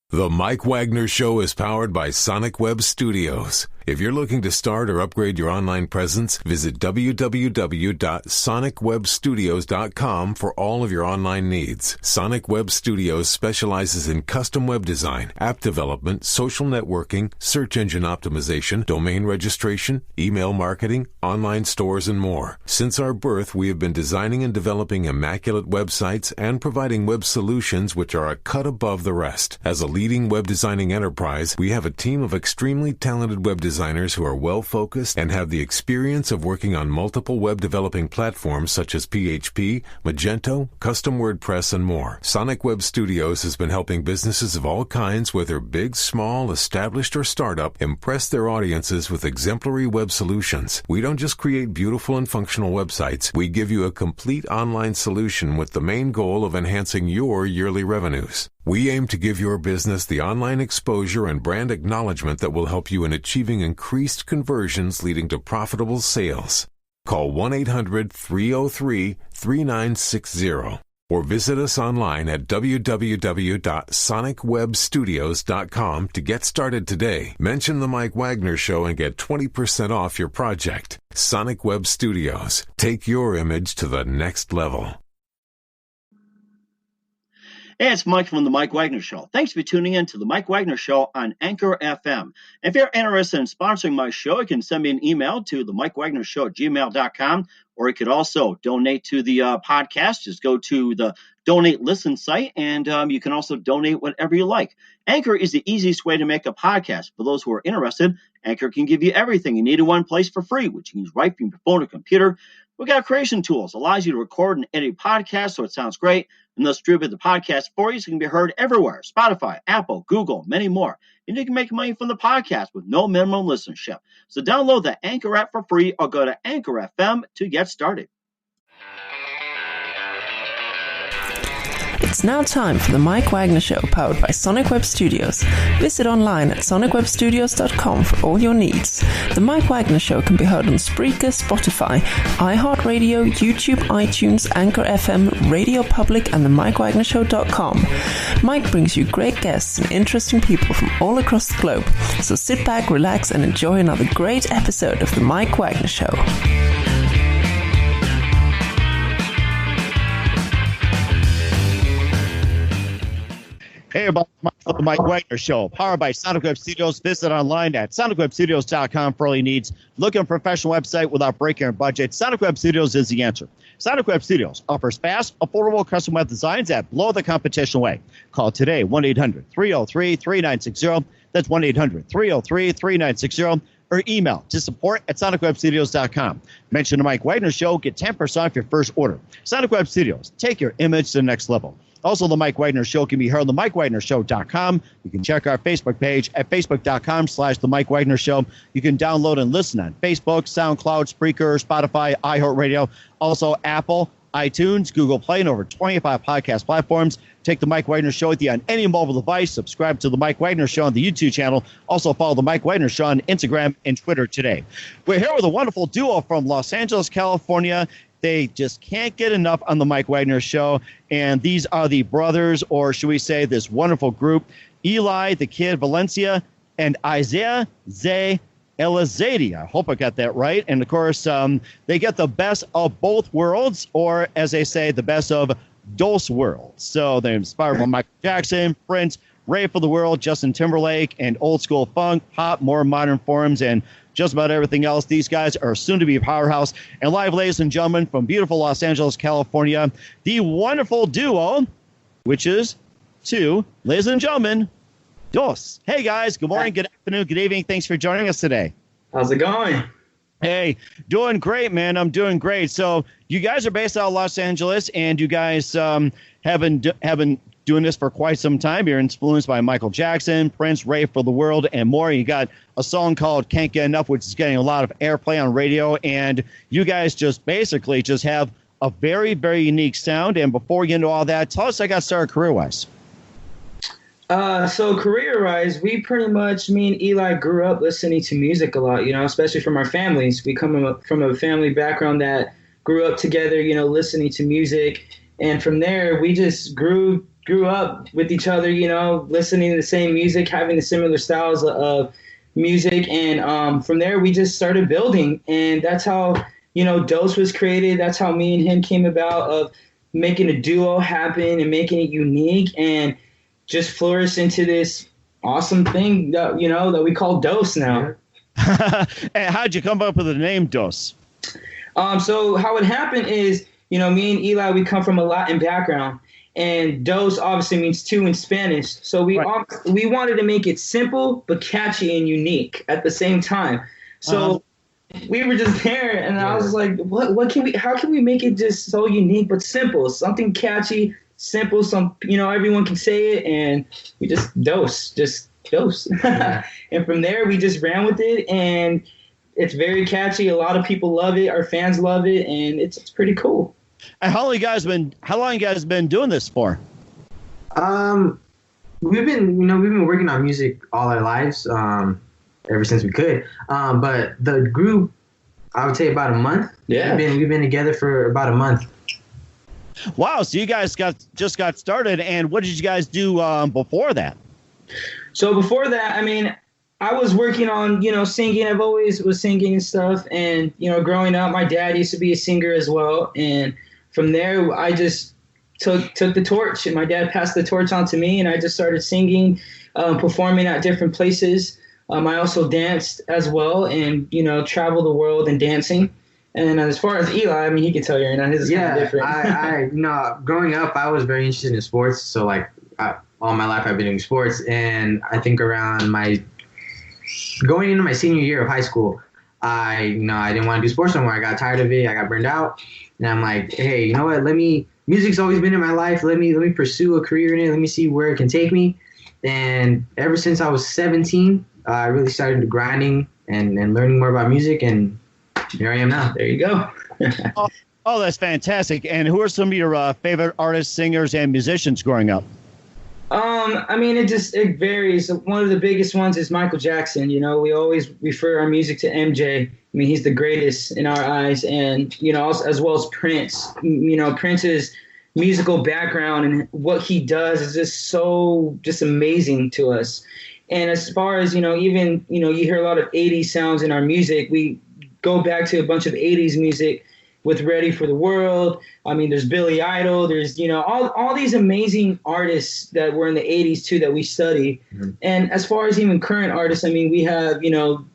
The Mike Wagner Show is powered by Sonic Web Studios. If you're looking to start or upgrade your online presence, visit www.sonicwebstudios.com for all of your online needs. Sonic Web Studios specializes in custom web design, app development, social networking, search engine optimization, domain registration, email marketing, online stores, and more. Since our birth, we have been designing and developing immaculate websites and providing web solutions which are a cut above the rest. As a leading web designing enterprise, we have a team of extremely talented web designers who are well-focused and have the experience of working on multiple web developing platforms such as PHP, Magento, custom WordPress, and more. Sonic Web Studios has been helping businesses of all kinds, whether big, small, established, or startup, impress their audiences with exemplary web solutions. We don't just create beautiful and functional websites. We give you a complete online solution with the main goal of enhancing your yearly revenues. We aim to give your business the online exposure and brand acknowledgement that will help you in achieving increased conversions leading to profitable sales. Call 1-800-303-3960 or visit us online at www.sonicwebstudios.com to get started today. Mention the Mike Wagner Show and get 20% off your project. Sonic Web Studios. Take your image to the next level. Hey, it's Mike from the Mike Wagner Show. Thanks for tuning in to the Mike Wagner Show on Anchor FM. If you're interested in sponsoring my show, you can send me an email to the MikeWagnerShow@gmail.com, or you could also donate to the podcast. Just go to the Donate Listen site, and you can also donate whatever you like. Anchor is the easiest way to make a podcast. For those who are interested, Anchor can give you everything you need in one place for free, which you can use right from your phone or computer. We got creation tools, allows you to record and edit podcasts so it sounds great, and they'll distribute the podcast for you so it can be heard everywhere. Spotify, Apple, Google, many more. And you can make money from the podcast with no minimum listenership. So download the Anchor app for free or go to Anchor FM to get started. It's now time for the Mike Wagner Show, powered by Sonic Web Studios. Visit online at sonicwebstudios.com for all your needs. The Mike Wagner Show can be heard on Spreaker, Spotify, iHeartRadio, YouTube, iTunes, Anchor FM, Radio Public, and the MikeWagnerShow.com. Mike brings you great guests and interesting people from all across the globe. So sit back, relax, and enjoy another great episode of the Mike Wagner Show. Hey, everybody, the Mike Wagner Show, powered by Sonic Web Studios. Visit online at sonicwebstudios.com for all your needs. Look at a professional website without breaking your budget. Sonic Web Studios is the answer. Sonic Web Studios offers fast, affordable custom web designs that blow the competition away. Call today, 1-800-303-3960. That's 1-800-303-3960. Or email to support@sonicwebstudios.com. Mention the Mike Wagner Show. Get 10% off your first order. Sonic Web Studios. Take your image to the next level. Also, the Mike Wagner Show can be heard on the MikeWagnerShow.com. You can check our Facebook page at Facebook.com/The Mike Wagner Show. You can download and listen on Facebook, SoundCloud, Spreaker, Spotify, iHeartRadio, also Apple, iTunes, Google Play, and over 25 podcast platforms. Take the Mike Wagner Show with you on any mobile device. Subscribe to the Mike Wagner Show on the YouTube channel. Also follow the Mike Wagner Show on Instagram and Twitter today. We're here with a wonderful duo from Los Angeles, California. They just can't get enough on the Mike Wagner Show. And these are the brothers, or should we say this wonderful group, Eli the Kid Valencia and Isaiah Zay Elizadi. I hope I got that right. And, of course, they get the best of both worlds, or, as they say, the best of dos worlds. So they're inspired by Michael Jackson, Prince, Ray for the World, Justin Timberlake, and old school funk, pop, more modern forms, and just about everything else. These guys are soon to be a powerhouse. And live, ladies and gentlemen, from beautiful Los Angeles, California, the wonderful duo, which is two, ladies and gentlemen, dos. Hey, guys. Good morning, good afternoon, good evening. Thanks for joining us today. How's it going? Hey, doing great, man. I'm doing great. So you guys are based out of Los Angeles, and you guys have been doing this for quite some time. You're influenced by Michael Jackson, Prince, Ray for the World, and more. You got a song called Can't Get Enough, which is getting a lot of airplay on radio. And you guys just basically just have a very, very unique sound. And before we get into all that, tell us how you got started career-wise. So career-wise, we pretty much, me and Eli grew up listening to music a lot, especially from our families. We come from a family background that grew up together, listening to music. And from there, we just grew grew up with each other, you know, listening to the same music, having the similar styles of music. And from there, we just started building. And that's how, you know, Dose was created. That's how me and him came about, of making a duo happen and making it unique, and just flourished into this awesome thing that, you know, that we call Dose now. And how'd you come up with the name Dose? So how it happened is, you know, me and Eli, we come from a Latin background, and Dos obviously means two in Spanish. So we wanted to make it simple but catchy and unique at the same time. So we were just there, and I was just like, how can we make it just so unique but simple? Something catchy, simple, everyone can say it, and we just Dose. And from there, we just ran with it, and it's very catchy. A lot of people love it. Our fans love it, and it's pretty cool. And how long you guys been doing this for? We've been working on music all our lives, ever since we could. But the group, I would say about a month. Yeah. We've been together for about a month. Wow. So you guys just got started. And what did you guys do before that? So before that, I mean, I was working on, you know, singing. I've always was singing and stuff. And, you know, growing up, my dad used to be a singer as well. And from there, I just took the torch, and my dad passed the torch on to me, and I just started singing, performing at different places. I also danced as well, and, you know, travel the world and dancing. And as far as Eli, I mean, he can tell you, his is kind of different. Growing up, I was very interested in sports. So, like, all my life I've been doing sports. And I think around going into my senior year of high school, I didn't want to do sports anymore. I got tired of it. I got burned out. And I'm like, hey, you know what? Music's always been in my life. Let me pursue a career in it. Let me see where it can take me. And ever since I was 17, I really started grinding and learning more about music. And here I am now. There you go. Oh, that's fantastic. And who are some of your favorite artists, singers, and musicians growing up? I mean, it varies. One of the biggest ones is Michael Jackson. You know, we always refer our music to MJ. I mean, he's the greatest in our eyes. And, you know, as well as Prince. You know, Prince's musical background and what he does is just amazing to us. And as far as, you know, even, you know, you hear a lot of 80s sounds in our music. We go back to a bunch of 80s music with Ready for the World. I mean, there's Billy Idol. There's, you know, all these amazing artists that were in the 80s, too, that we study. Mm-hmm. And as far as even current artists, I mean, we have, you know,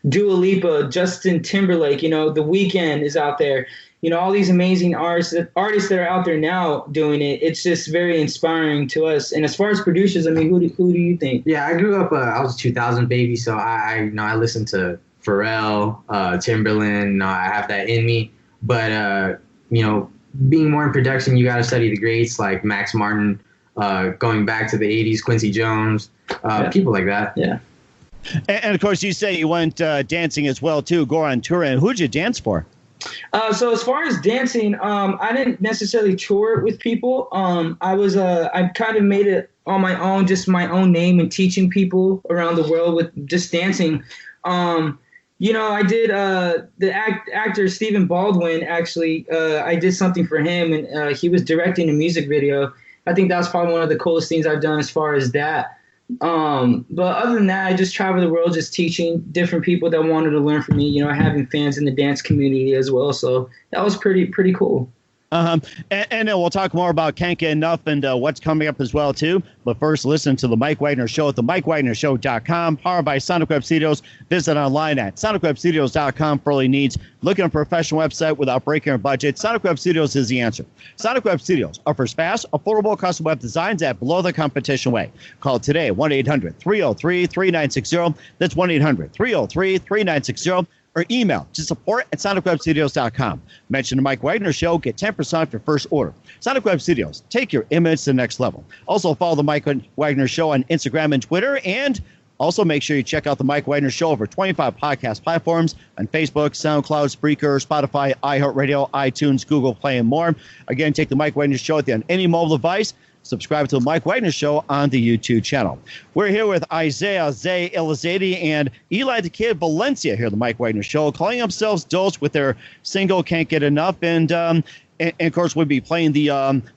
Dua Lipa, Justin Timberlake, you know, The Weeknd is out there. You know, all these amazing artists that are out there now doing it. It's just very inspiring to us. And as far as producers, I mean, who do you think? Yeah, I grew up, I was a 2000 baby, so I listened to Pharrell, Timberland. I have that in me. But, you know, being more in production, you got to study the greats like Max Martin, going back to the 80s, Quincy Jones, people like that. Yeah. And, of course, you say you went dancing as well, too, go on tour. And who'd you dance for? So as far as dancing, I didn't necessarily tour with people. I kind of made it on my own, just my own name, and teaching people around the world with just dancing. You know, I did the actor Stephen Baldwin, actually, I did something for him, and he was directing a music video. I think that's probably one of the coolest things I've done as far as that. But other than that, I just travel the world just teaching different people that wanted to learn from me, you know, having fans in the dance community as well. So that was pretty cool. And we'll talk more about Can't Get Enough and what's coming up as well, too. But first, listen to The Mike Wagner Show at themikewagnershow.com, powered by Sonic Web Studios. Visit online at sonicwebstudios.com for all your needs. Looking at a professional website without breaking your budget? Sonic Web Studios is the answer. Sonic Web Studios offers fast, affordable custom web designs at below the competition way. Call today, 1-800-303-3960. That's 1-800-303-3960. Or email to support@sonicwebstudios.com. Mention the Mike Wagner Show. Get 10% off your first order. Sonic Web Studios. Take your image to the next level. Also, follow the Mike Wagner Show on Instagram and Twitter. And also, make sure you check out the Mike Wagner Show over 25 podcast platforms on Facebook, SoundCloud, Spreaker, Spotify, iHeartRadio, iTunes, Google Play, and more. Again, take the Mike Wagner Show on any mobile device. Subscribe to the Mike Wagner Show on the YouTube channel. We're here with Isaiah Zay Elizade and Eli the Kid Valencia here at the Mike Wagner Show, calling themselves Dose with their single Can't Get Enough. And and of course, we'll be playing the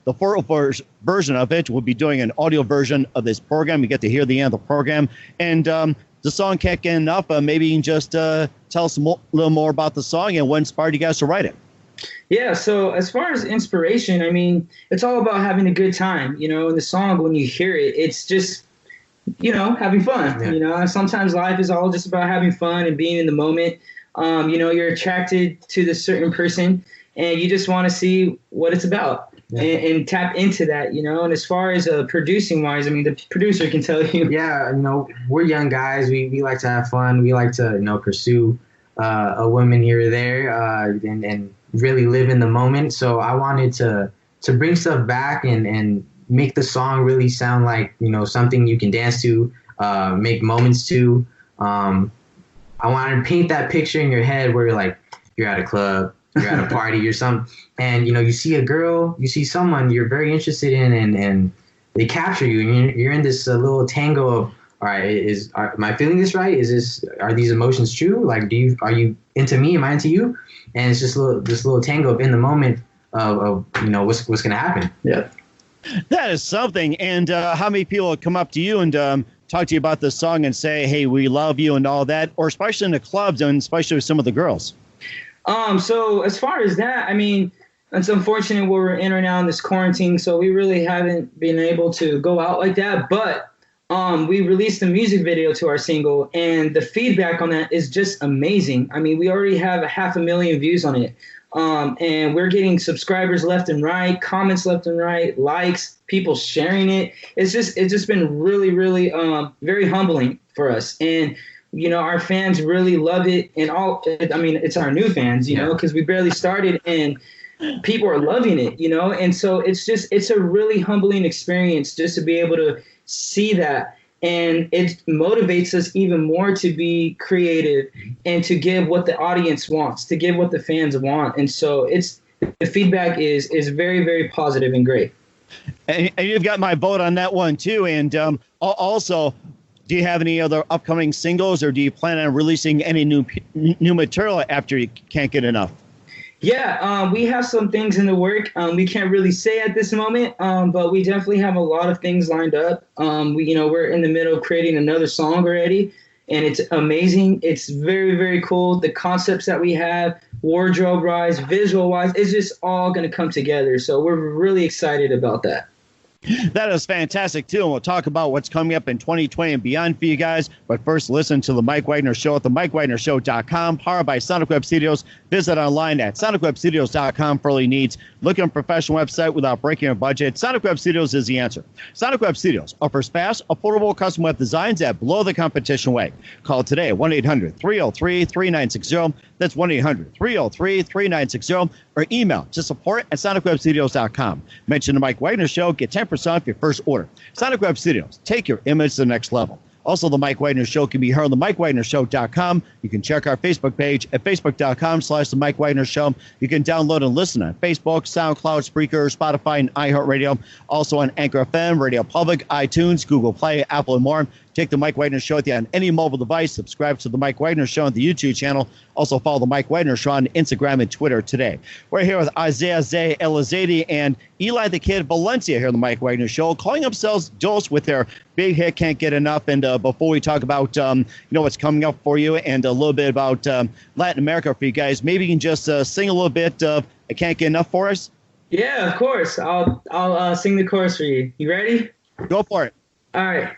404 version of it. We'll be doing an audio version of this program. You get to hear the end of the program. And the song Can't Get Enough. Maybe you can just tell us a little more about the song and what inspired you guys to write it. Yeah, so as far as inspiration, I mean, it's all about having a good time. You know, in the song, when you hear it, it's just, you know, having fun. Yeah. You know, and sometimes life is all just about having fun and being in the moment. You know, you're attracted to this certain person and you just want to see what it's about. Yeah. And tap into that, you know. And as far as producing wise, I mean, the producer can tell you. Yeah, you know, we're young guys. We like to have fun. We like to, you know, pursue a woman here or there and really live in the moment. So I wanted to bring stuff back and make the song really sound like, you know, something you can dance to, make moments to. I wanted to paint that picture in your head where you're like, you're at a club, you're at a party or something, and, you know, you see a girl, you see someone you're very interested in, and they capture you, and you're in this little tango of, all right, am I feeling this right? Are these emotions true? Like, are you into me? Am I into you? And it's just this little tango of in the moment of you know, what's going to happen. Yeah. That is something. And how many people come up to you and talk to you about this song and say, hey, we love you and all that, or especially in the clubs and especially with some of the girls? So as far as that, I mean, it's unfortunate where we're in right now in this quarantine, so we really haven't been able to go out like that. But we released a music video to our single, and the feedback on that is just amazing. I mean, we already have 500,000 views on it. And we're getting subscribers left and right, comments left and right, likes, people sharing it. It's just been really, really, very humbling for us. And, you know, our fans really love it. And it's our new fans, you know, because we barely started and people are loving it, you know. And so it's a really humbling experience just to be able to see that. And it motivates us even more to be creative and to give what the audience wants, to give what the fans want. And so the feedback is very, very positive and great. And you've got my vote on that one, too. And also, do you have any other upcoming singles, or do you plan on releasing any new material after you can't get enough? Yeah, we have some things in the work. We can't really say at this moment, but we definitely have a lot of things lined up. We're in the middle of creating another song already, and it's amazing. It's very, very cool. The concepts that we have, wardrobe-wise, visual-wise, it's just all going to come together. So we're really excited about that. That is fantastic, too. And we'll talk about what's coming up in 2020 and beyond for you guys. But first, listen to The Mike Wagner Show at themikewagnershow.com, powered by Sonic Web Studios. Visit online at sonicwebstudios.com for all your needs. Look at a professional website without breaking your budget. Sonic Web Studios is the answer. Sonic Web Studios offers fast, affordable custom web designs at below the competition rate. Call today at 1-800-303-3960. That's 1-800-303-3960. Or email to support@sonicwebstudios.com. Mention The Mike Wagner Show. Get 10% off your first order. Sonic Web Studios. Take your image to the next level. Also, The Mike Wagner Show can be heard on themikewagnershow.com. You can check our Facebook page at facebook.com/The Mike Wagner Show. You can download and listen on Facebook, SoundCloud, Spreaker, Spotify, and iHeartRadio. Also on Anchor FM, Radio Public, iTunes, Google Play, Apple, and more. Take The Mike Wagner Show with you on any mobile device. Subscribe to The Mike Wagner Show on the YouTube channel. Also follow The Mike Wagner Show on Instagram and Twitter today. We're here with Isaiah Zay Elizade and Eli the Kid Valencia here on The Mike Wagner Show, calling themselves Dos with their big hit, Can't Get Enough. And before we talk about what's coming up for you and a little bit about Latin America for you guys, maybe you can just sing a little bit of I Can't Get Enough for us. Yeah, of course. I'll sing the chorus for you. You ready? Go for it. All right.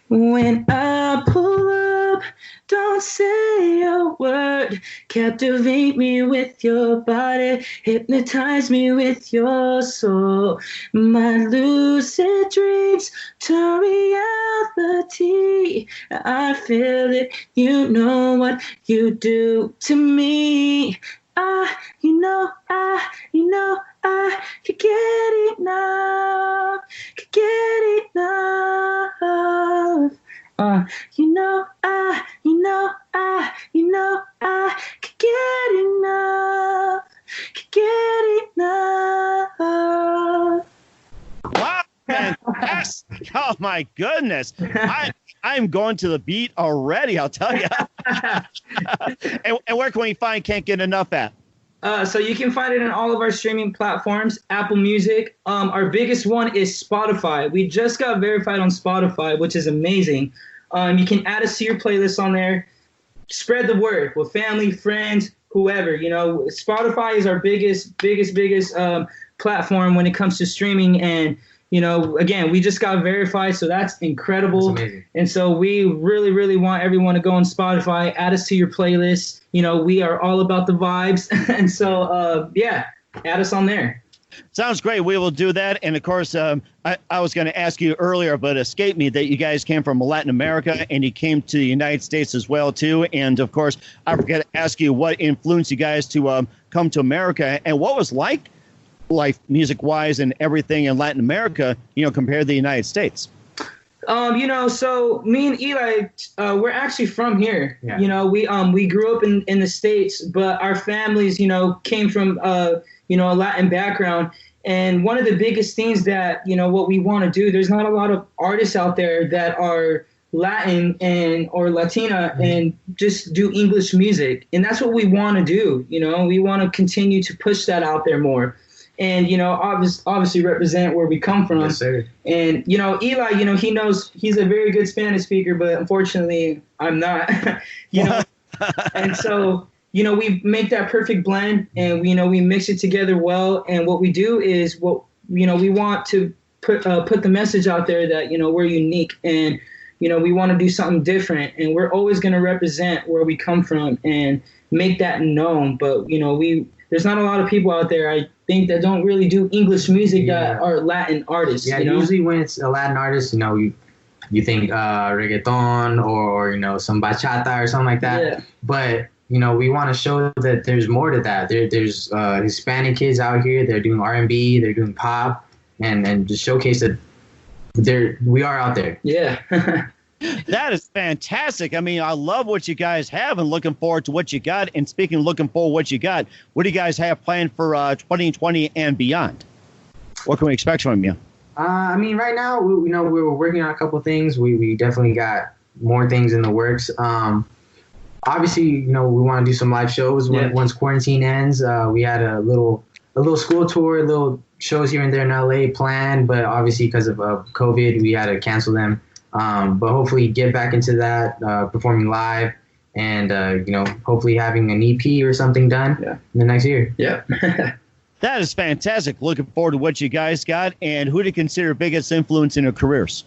When I pull up, don't say a word. Captivate me with your body. Hypnotize me with your soul. My lucid dreams turn reality. I feel it. You know what you do to me. I could get enough, could get enough. I could get enough, could get enough. Wow, fantastic. Oh, my goodness. I'm going to the beat already, I'll tell you. And where can we find Can't Get Enough at? So you can find it on all of our streaming platforms, Apple Music. Our biggest one is Spotify. We just got verified on Spotify, which is amazing. You can add us to your playlist on there. Spread the word with family, friends, whoever. Spotify is our biggest platform when it comes to streaming. And, again, we just got verified, so that's incredible. That's amazing. And so we really, really want everyone to go on Spotify, add us to your playlist. We are all about the vibes. And so, add us on there. Sounds great. We will do that. And, of course, I was going to ask you earlier, but escaped me, that you guys came from Latin America and you came to the United States as well, too. And, of course, I forgot to ask you what influenced you guys to come to America and what was like life music-wise and everything in Latin America, compared to the United States. So me and Eli, we're actually from here. Yeah. We grew up in the States, but our families, came from, a Latin background. And one of the biggest things that, what we want to do, there's not a lot of artists out there that are Latin or Latina and just do English music. And that's what we want to do. We want to continue to push that out there more. And, obviously represent where we come from. Yes, sir. And, Eli, he knows he's a very good Spanish speaker, but unfortunately I'm not, And so, we make that perfect blend and, we mix it together well. And what we do is we want to put the message out there that, we're unique and, we want to do something different. And we're always going to represent where we come from and make that known. But, there's not a lot of people out there, I think, that don't really do English music that are Latin artists. Yeah, usually when it's a Latin artist, you think reggaeton or some bachata or something like that. Yeah. But we want to show that there's more to that. There's Hispanic kids out here. They're doing R&B. They're doing pop, and just showcase that we are out there. Yeah. That is fantastic. I mean, I love what you guys have and looking forward to what you got. And speaking of looking forward to what you got, what do you guys have planned for 2020 and beyond? What can we expect from you? Right now, we're working on a couple things. We definitely got more things in the works. Obviously, we want to do some live shows once quarantine ends. We had a little school tour, little shows here and there in LA planned, but obviously because of COVID, we had to cancel them. But hopefully get back into that, performing live and, hopefully having an EP or something done in the next year. Yeah. That is fantastic. Looking forward to what you guys got. And who do you consider biggest influence in your careers?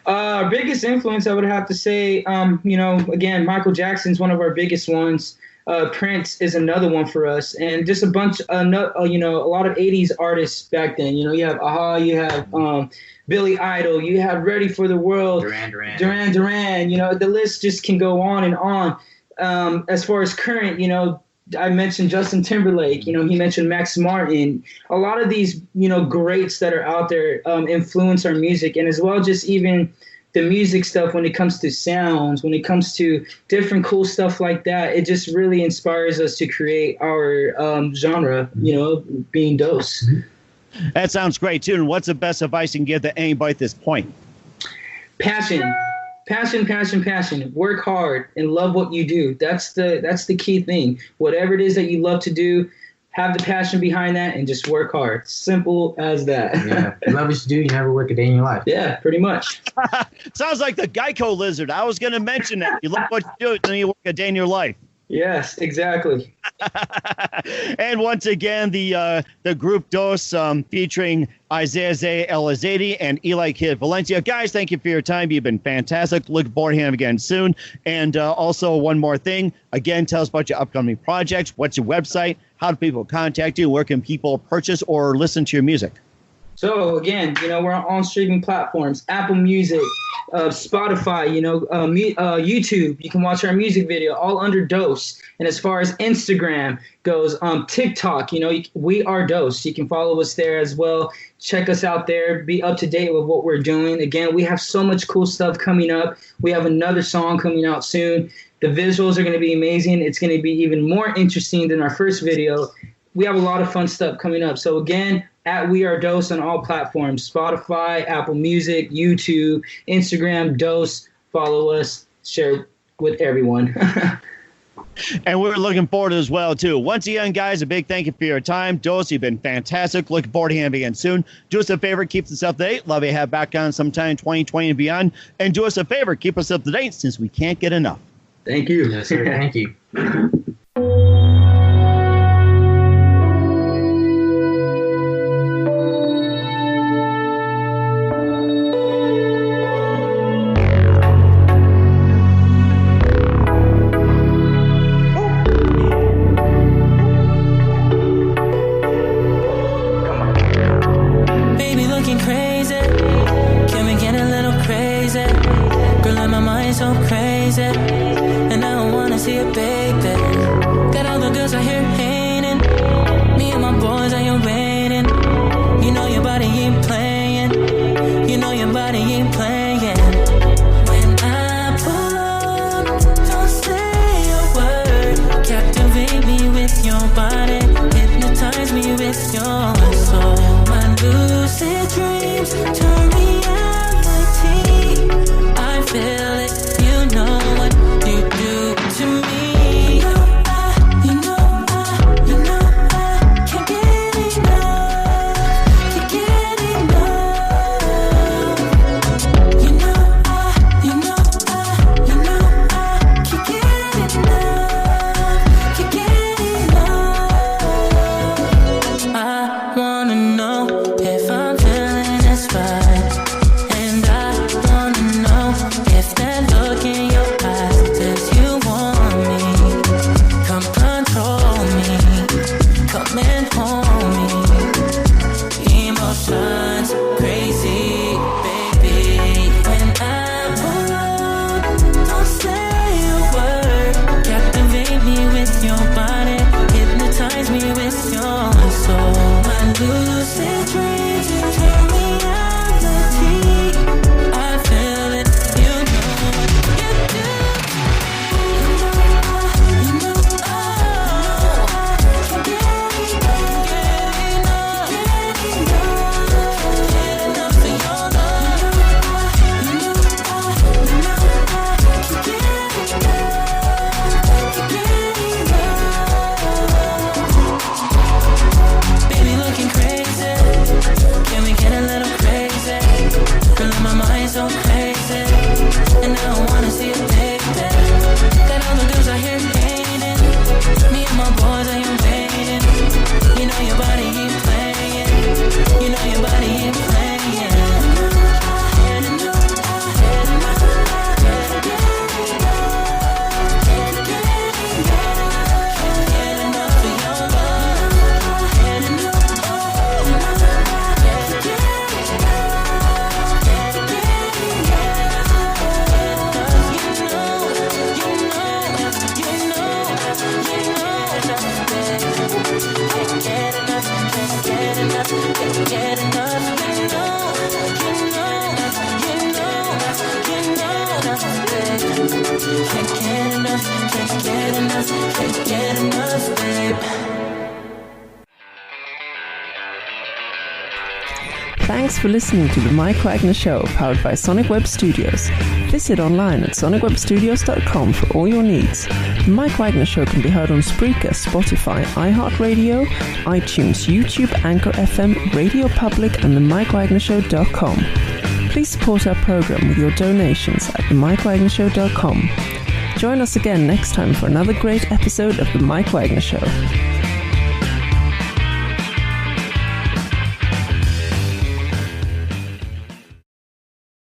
Biggest influence, I would have to say, again, Michael Jackson's one of our biggest ones. Prince is another one for us. And just a bunch, a lot of 80s artists back then. You have a-ha, you have Billy Idol, you have Ready for the World, Duran Duran. The list just can go on and on. As far as current, I mentioned Justin Timberlake, he mentioned Max Martin. A lot of these, greats that are out there influence our music, and as well just even the music stuff when it comes to sounds, when it comes to different cool stuff like that. It just really inspires us to create our genre, being Dose. That sounds great, too. And what's the best advice you can give to anybody at this point? Passion. Work hard and love what you do. That's the key thing. Whatever it is that you love to do, have the passion behind that and just work hard. Simple as that. Yeah. You love what you do, you never work a day in your life. Yeah, pretty much. Sounds like the Geico lizard. I was going to mention that. You love what you do, then you work a day in your life. Yes, exactly. And once again, the group Dos featuring Isaiah Zay Elizadi and Eli Kid Valencia. Guys, thank you for your time. You've been fantastic. Look forward to him again soon. And also one more thing. Again, tell us about your upcoming projects. What's your website? How do people contact you? Where can people purchase or listen to your music? So again, we're on streaming platforms, Apple Music, Spotify, YouTube. You can watch our music video all under Dose. And as far as Instagram goes, TikTok, we are Dose. You can follow us there as well. Check us out there. Be up to date with what we're doing. Again, we have so much cool stuff coming up. We have another song coming out soon. The visuals are going to be amazing. It's going to be even more interesting than our first video. We have a lot of fun stuff coming up. So again, at We Are Dose on all platforms, Spotify, Apple Music, YouTube, Instagram, Dose. Follow us, share with everyone. And we're looking forward to it as well, too. Once again, guys, a big thank you for your time. Dos, you've been fantastic. Looking forward to having you again soon. Do us a favor, keep us up to date. Love you to have back on sometime in 2020 and beyond. And do us a favor, keep us up to date since we can't get enough. Thank you. Yes, sir. Thank you. Thanks for listening to the Mike Wagner Show, powered by Sonic Web Studios. Visit online at sonicwebstudios.com for all your needs. The Mike Wagner Show can be heard on Spreaker, Spotify, iHeartRadio, iTunes, YouTube, Anchor FM, Radio Public, and themikewagnershow.com. Please support our program with your donations at themikewagnershow.com. Join us again next time for another great episode of The Mike Wagner Show.